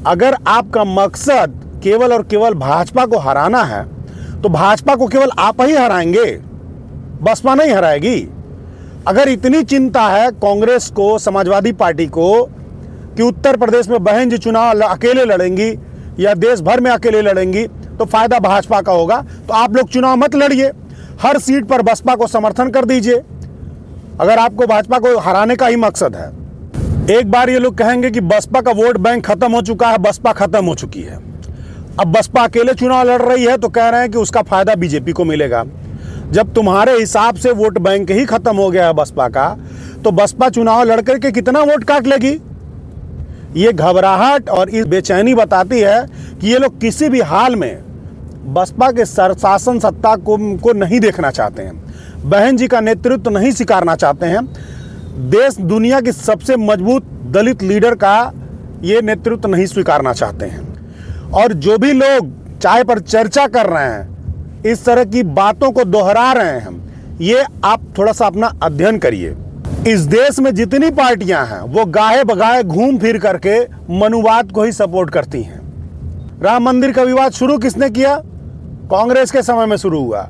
अगर आपका मकसद केवल और केवल भाजपा को हराना है तो भाजपा को केवल आप ही हराएंगे, बसपा नहीं हराएगी। अगर इतनी चिंता है कांग्रेस को, समाजवादी पार्टी को, कि उत्तर प्रदेश में बहन जी चुनाव अकेले लड़ेंगी या देश भर में अकेले लड़ेंगी तो फायदा भाजपा का होगा, तो आप लोग चुनाव मत लड़िए, हर सीट पर बसपा को समर्थन कर दीजिए अगर आपको भाजपा को हराने का ही मकसद है। एक बार ये लोग कहेंगे कि बसपा का वोट बैंक खत्म हो चुका है, बसपा खत्म हो चुकी है। अब बसपा अकेले चुनाव लड़ रही है तो कह रहे हैं कि उसका फायदा बीजेपी को मिलेगा। जब तुम्हारे हिसाब से वोट बैंक ही खत्म हो गया है बसपा का, तो बसपा चुनाव लड़ करके कितना वोट काट लेगी। ये घबराहट और इस बेचैनी बताती है कि ये लोग किसी भी हाल में बसपा के शासन सत्ता को नहीं देखना चाहते हैं, बहन जी का नेतृत्व नहीं स्वीकारना चाहते हैं। देश दुनिया की सबसे मजबूत दलित लीडर का ये नेतृत्व नहीं स्वीकारना चाहते हैं। और जो भी लोग चाय पर चर्चा कर रहे हैं, इस तरह की बातों को दोहरा रहे हैं, ये आप थोड़ा सा अपना अध्ययन करिए। इस देश में जितनी पार्टियां हैं वो गाहे बगाहे घूम फिर करके मनुवाद को ही सपोर्ट करती हैं। राम मंदिर का विवाद शुरू किसने किया? कांग्रेस के समय में शुरू हुआ।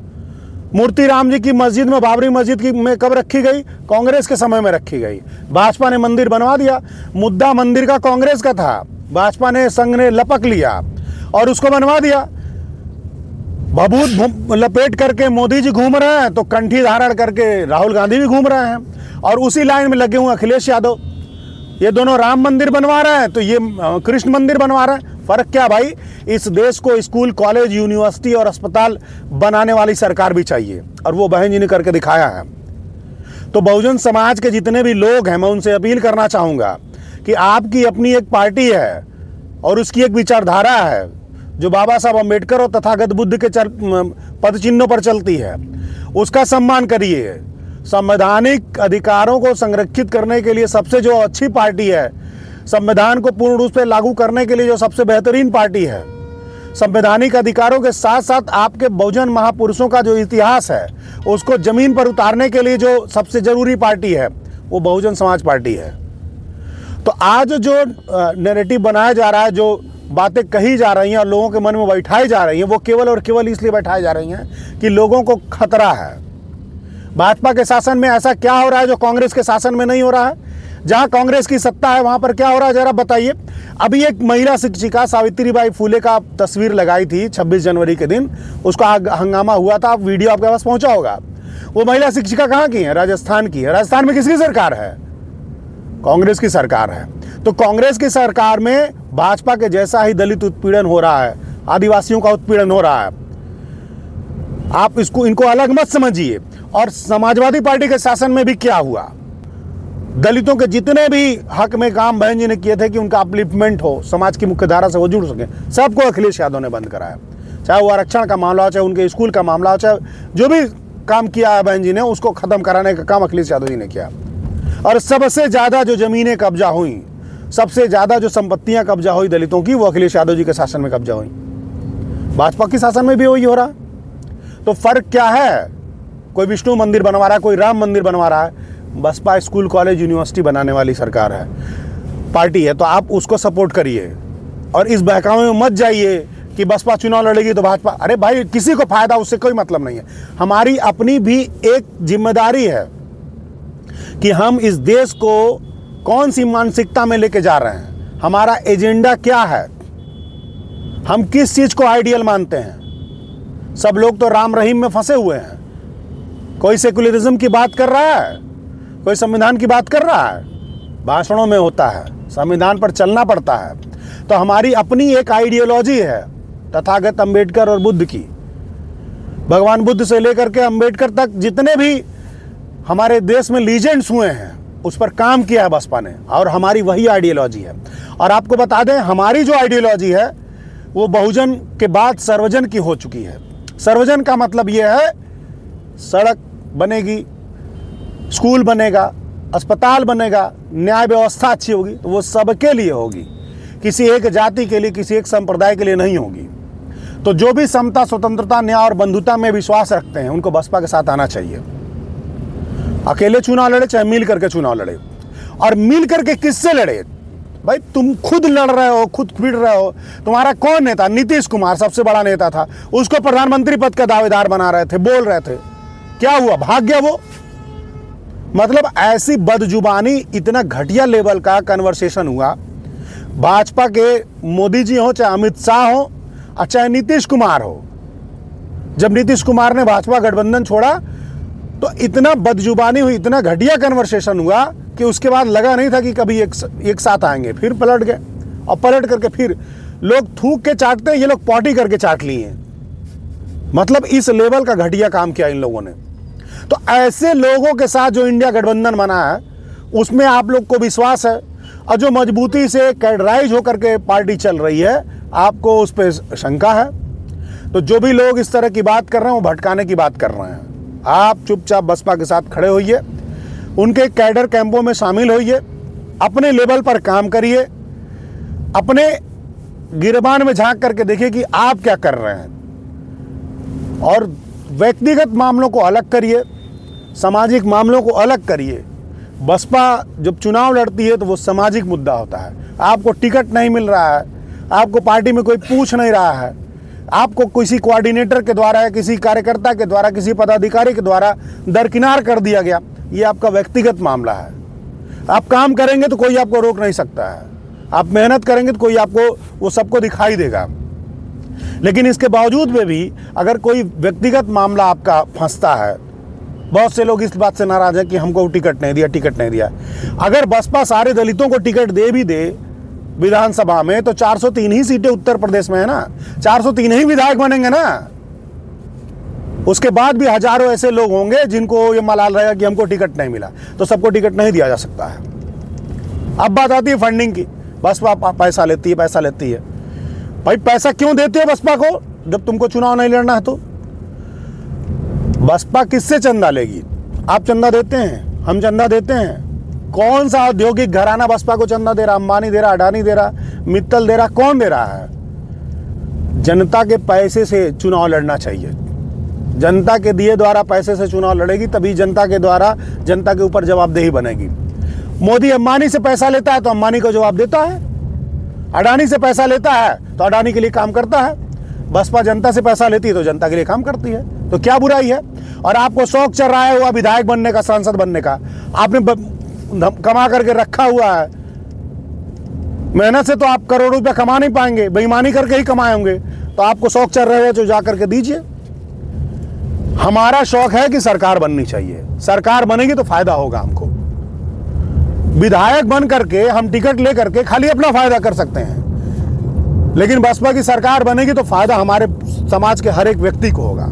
मूर्ति राम जी की मस्जिद में, बाबरी मस्जिद की में कब रखी गई? कांग्रेस के समय में रखी गई। भाजपा ने मंदिर बनवा दिया। मुद्दा मंदिर का कांग्रेस का था, भाजपा ने, संघ ने लपक लिया और उसको बनवा दिया। भभूत लपेट करके मोदी जी घूम रहे हैं तो कंठी धारण करके राहुल गांधी भी घूम रहे हैं, और उसी लाइन में लगे हुए अखिलेश यादव। ये दोनों राम मंदिर बनवा रहे हैं तो ये कृष्ण मंदिर बनवा रहे हैं। फर्क क्या भाई? इस देश को स्कूल, कॉलेज, यूनिवर्सिटी और अस्पताल बनाने वाली सरकार भी चाहिए, और वो बहन जी ने करके दिखाया है। तो बहुजन समाज के जितने भी लोग हैं, मैं उनसे अपील करना चाहूँगा कि आपकी अपनी एक पार्टी है और उसकी एक विचारधारा है जो बाबा साहब अम्बेडकर और तथागत बुद्ध के पद चिन्हों पर चलती है, उसका सम्मान करिए। संवैधानिक अधिकारों को संरक्षित करने के लिए सबसे जो अच्छी पार्टी है, संविधान को पूर्ण रूप से लागू करने के लिए जो सबसे बेहतरीन पार्टी है, संवैधानिक अधिकारों के साथ साथ आपके बहुजन महापुरुषों का जो इतिहास है उसको जमीन पर उतारने के लिए जो सबसे जरूरी पार्टी है, वो बहुजन समाज पार्टी है। तो आज जो नैरेटिव बनाया जा रहा है, जो बातें कही जा रही हैं और लोगों के मन में बैठाई जा रही हैं, वो केवल और केवल इसलिए बैठाई जा रही हैं कि लोगों को खतरा है। भाजपा के शासन में ऐसा क्या हो रहा है जो कांग्रेस के शासन में नहीं हो रहा है? जहां कांग्रेस की सत्ता है वहां पर क्या हो रहा है, जरा बताइए। अभी एक महिला शिक्षिका सावित्रीबाई फुले का तस्वीर लगाई थी 26 जनवरी के दिन, उसका हंगामा हुआ था, वीडियो आपके पास पहुंचा होगा। वो महिला शिक्षिका कहाँ की है? राजस्थान की है। राजस्थान में किसकी सरकार है? कांग्रेस की सरकार है। तो कांग्रेस की सरकार में भाजपा के जैसा ही दलित उत्पीड़न हो रहा है, आदिवासियों का उत्पीड़न हो रहा है। आप इनको अलग मत समझिए। और समाजवादी पार्टी के शासन में भी क्या हुआ? दलितों के जितने भी हक में काम बहन जी ने किए थे कि उनका अपलिफ्टमेंट हो, समाज की मुख्य धारा से वो जुड़ सके, सबको अखिलेश यादव ने बंद कराया। चाहे वो आरक्षण का मामला हो, चाहे उनके स्कूल का मामला हो, चाहे जो भी काम किया है बहन जी ने, उसको खत्म कराने का काम अखिलेश यादव जी ने किया। और सबसे ज़्यादा जो ज़मीनें कब्जा हुई, सबसे ज़्यादा जो संपत्तियां कब्जा हुई दलितों की, वो अखिलेश यादव जी के शासन में कब्जा हुई। भाजपा के शासन में भी वही हो रहा। तो फर्क क्या है? कोई विष्णु मंदिर बनवा रहा है, कोई राम मंदिर बनवा रहा है। बसपा स्कूल, कॉलेज, यूनिवर्सिटी बनाने वाली सरकार है, पार्टी है, तो आप उसको सपोर्ट करिए। और इस बहकावे में मत जाइए कि बसपा चुनाव लड़ेगी तो भाजपा। अरे भाई, किसी को फायदा उससे कोई मतलब नहीं है। हमारी अपनी भी एक जिम्मेदारी है कि हम इस देश को कौन सी मानसिकता में लेके जा रहे हैं, हमारा एजेंडा क्या है, हम किस चीज को आइडियल मानते हैं। सब लोग तो राम रहीम में फंसे हुए हैं। कोई सेकुलरिज्म की बात कर रहा है, कोई संविधान की बात कर रहा है, भाषणों में होता है, संविधान पर चलना पड़ता है। तो हमारी अपनी एक आइडियोलॉजी है, तथागत अम्बेडकर और बुद्ध की। भगवान बुद्ध से लेकर के अम्बेडकर तक जितने भी हमारे देश में लीजेंड्स हुए हैं, उस पर काम किया है बसपा ने, और हमारी वही आइडियोलॉजी है। और आपको बता दें, हमारी जो आइडियोलॉजी है वो बहुजन के बाद सर्वजन की हो चुकी है। सर्वजन का मतलब ये है, सड़क बनेगी, स्कूल बनेगा, अस्पताल बनेगा, न्याय व्यवस्था अच्छी होगी, तो वो सबके लिए होगी, किसी एक जाति के लिए, किसी एक संप्रदाय के लिए नहीं होगी। तो जो भी समता, स्वतंत्रता, न्याय और बंधुता में विश्वास रखते हैं, उनको बसपा के साथ आना चाहिए। अकेले चुनाव लड़े चाहे मिल करके चुनाव लड़े, और मिल करके किससे लड़े? भाई तुम खुद लड़ रहे हो, खुद भिड़ रहे हो। तुम्हारा कौन नेता? नीतीश कुमार सबसे बड़ा नेता था, उसको प्रधानमंत्री पद का दावेदार बना रहे थे, बोल रहे थे। क्या हुआ? भाग गया वो। मतलब ऐसी बदजुबानी, इतना घटिया लेवल का कन्वर्सेशन हुआ। भाजपा के मोदी जी हो, चाहे अमित शाह हो, और चाहे नीतीश कुमार हो। जब नीतीश कुमार ने भाजपा गठबंधन छोड़ा तो इतना बदजुबानी हुई, इतना घटिया कन्वर्सेशन हुआ कि उसके बाद लगा नहीं था कि कभी एक साथ आएंगे। फिर पलट गए, और पलट करके फिर लोग थूक के चाटते हैं, ये लोग पॉटी करके चाट लिए। मतलब इस लेवल का घटिया काम किया इन लोगों ने। तो ऐसे लोगों के साथ जो इंडिया गठबंधन बना है, उसमें आप लोग को विश्वास है, और जो मजबूती से कैडराइज होकर के पार्टी चल रही है, आपको उस पर शंका है। तो जो भी लोग इस तरह की बात कर रहे हैं, वो भटकाने की बात कर रहे हैं। आप चुपचाप बसपा के साथ खड़े होइए, उनके कैडर कैंपों में शामिल होइए, अपने लेवल पर काम करिए, अपने गिरबान में झांक करके देखिए कि आप क्या कर रहे हैं, और व्यक्तिगत मामलों को अलग करिए, सामाजिक मामलों को अलग करिए। बसपा जब चुनाव लड़ती है तो वो सामाजिक मुद्दा होता है। आपको टिकट नहीं मिल रहा है, आपको पार्टी में कोई पूछ नहीं रहा है, आपको किसी कोऑर्डिनेटर के द्वारा या किसी कार्यकर्ता के द्वारा, किसी पदाधिकारी के द्वारा दरकिनार कर दिया गया, ये आपका व्यक्तिगत मामला है। आप काम करेंगे तो कोई आपको रोक नहीं सकता है, आप मेहनत करेंगे तो कोई आपको वो सबको दिखाई देगा। लेकिन इसके बावजूद में भी अगर कोई व्यक्तिगत मामला आपका फंसता है, बहुत से लोग इस बात से नाराज हैं कि हमको टिकट नहीं दिया, टिकट नहीं दिया। अगर बसपा सारे दलितों को टिकट दे भी दे विधानसभा में, तो 403 ही सीटें उत्तर प्रदेश में है ना, 403 ही विधायक बनेंगे ना। उसके बाद भी हजारों ऐसे लोग होंगे जिनको ये मलाल रहेगा कि हमको टिकट नहीं मिला, तो सबको टिकट नहीं दिया जा सकता है। अब बात आती है फंडिंग की। बसपा पैसा लेती है, पैसा लेती है। भाई पैसा क्यों देते हो बसपा को जब तुमको चुनाव नहीं लड़ना है? तो बसपा किससे चंदा लेगी? आप चंदा देते हैं, हम चंदा देते हैं। कौन सा औद्योगिक घराना बसपा को चंदा दे रहा? अंबानी दे रहा, अडानी दे रहा, मित्तल दे रहा, कौन दे रहा है? जनता के पैसे से चुनाव लड़ना चाहिए। जनता के दिए द्वारा पैसे से चुनाव लड़ेगी, तभी जनता के द्वारा जनता के ऊपर जवाबदेही बनेगी। मोदी अंबानी से पैसा लेता है तो अंबानी को जवाब देता है, अडानी से पैसा लेता है तो अडानी के लिए काम करता है। बसपा जनता से पैसा लेती है तो जनता के लिए काम करती है, तो क्या बुराई है? और आपको शौक चल रहा है हुआ विधायक बनने का, सांसद बनने का, आपने कमा करके रखा हुआ है। मेहनत से तो आप करोड़ों रुपया कमा नहीं पाएंगे, बेईमानी करके ही कमाए होंगे। तो आपको शौक चल रहा है तो जा करके दीजिए। हमारा शौक है कि सरकार बननी चाहिए, सरकार बनेगी तो फायदा होगा हमको। विधायक बन करके हम टिकट ले करके खाली अपना फायदा कर सकते हैं, लेकिन बसपा की सरकार बनेगी तो फायदा हमारे समाज के हर एक व्यक्ति को होगा,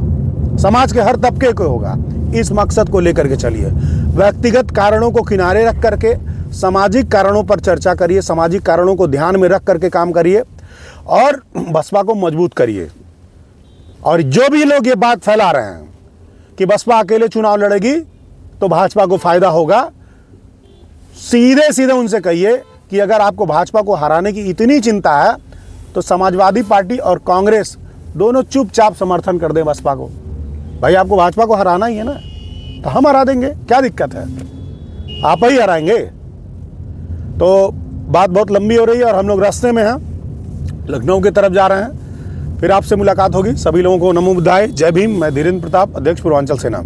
समाज के हर तबके को होगा। इस मकसद को लेकर के चलिए। व्यक्तिगत कारणों को किनारे रख करके सामाजिक कारणों पर चर्चा करिए, सामाजिक कारणों को ध्यान में रख करके काम करिए और बसपा को मजबूत करिए। और जो भी लोग ये बात फैला रहे हैं कि बसपा अकेले चुनाव लड़ेगी तो भाजपा को फायदा होगा, सीधे सीधे उनसे कहिए कि अगर आपको भाजपा को हराने की इतनी चिंता है तो समाजवादी पार्टी और कांग्रेस दोनों चुपचाप समर्थन कर दें बसपा को। भाई आपको भाजपा को हराना ही है ना, तो हम हरा देंगे, क्या दिक्कत है? आप ही हराएंगे। तो बात बहुत लंबी हो रही है और हम लोग रास्ते में हैं, लखनऊ की तरफ जा रहे हैं। फिर आपसे मुलाकात होगी। सभी लोगों को नमो बुद्धाय, जय भीम। मैं धीरेन्द्र प्रताप, अध्यक्ष पूर्वांचल सेना।